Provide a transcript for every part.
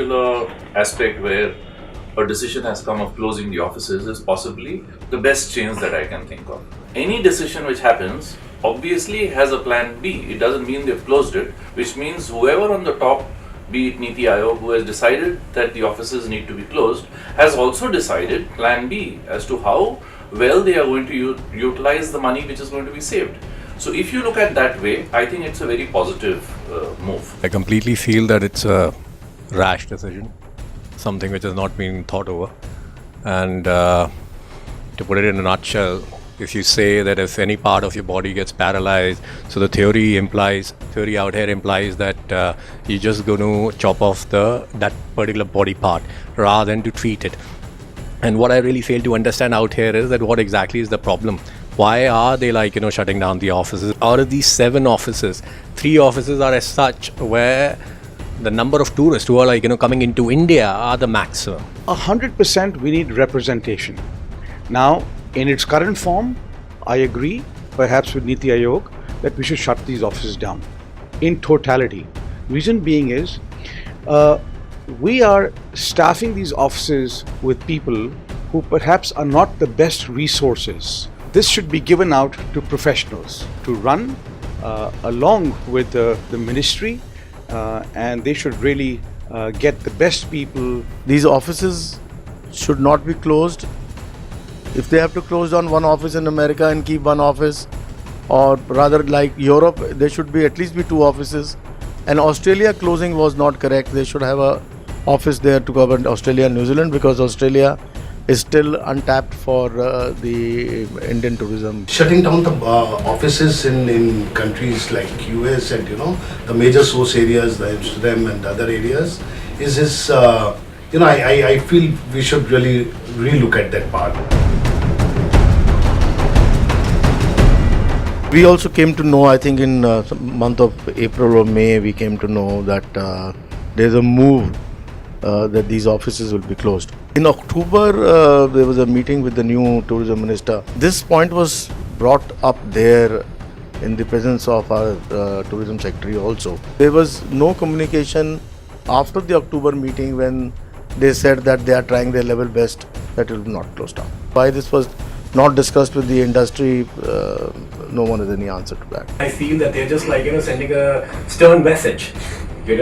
particular aspect where a decision has come of closing the offices is possibly the best change that I can think of. Any decision which happens obviously has a plan B. It doesn't mean they've closed it, which means whoever on the top, be it Niti Aayog, who has decided that the offices need to be closed, has also decided plan B as to how well they are going to utilize the money which is going to be saved. So if you look at that way, I think it's a very positive move. I completely feel that it's a rash decision, something which has not been thought over. And to put it in a nutshell, if you say that if any part of your body gets paralyzed, so the theory out here implies that you're just going to chop off that particular body part rather than to treat it. And what I really fail to understand out here is that what exactly is the problem? Why are they shutting down the offices? Out of these 7 offices, 3 offices are as such where the number of tourists who are coming into India are the maximum. 100% we need representation. Now, in its current form, I agree, perhaps with Niti Aayog, that we should shut these offices down in totality. Reason being is, we are staffing these offices with people who perhaps are not the best resources. This should be given out to professionals to run along with the ministry, and they should really get the best people. These offices should not be closed. If they have to close down one office in America and keep one office, or rather like Europe, there should be at least 2 offices. And Australia closing was not correct. They should have a office there to cover Australia and New Zealand, because Australia is still untapped for the Indian tourism. Shutting down the offices in countries like US and the major source areas, the Amsterdam and other areas, I feel we should really relook at that part. We also came to know, I think in month of April or May, we came to know that there's a move that these offices will be closed. In October, there was a meeting with the new tourism minister. This point was brought up there in the presence of our tourism secretary also. There was no communication after the October meeting when they said that they are trying their level best that it will not close down. Why this was not discussed with the industry, no one has any answer to that. I feel that they're just sending a stern message to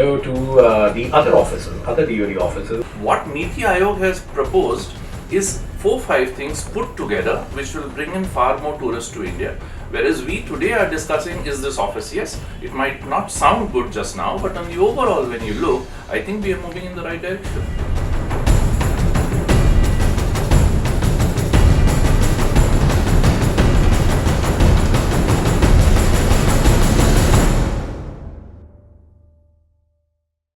the other offices, other DoD offices. What Niti Aayog has proposed is 4-5 things put together which will bring in far more tourists to India. Whereas we today are discussing, is this office? Yes, it might not sound good just now, but on the overall, when you look, I think we are moving in the right direction.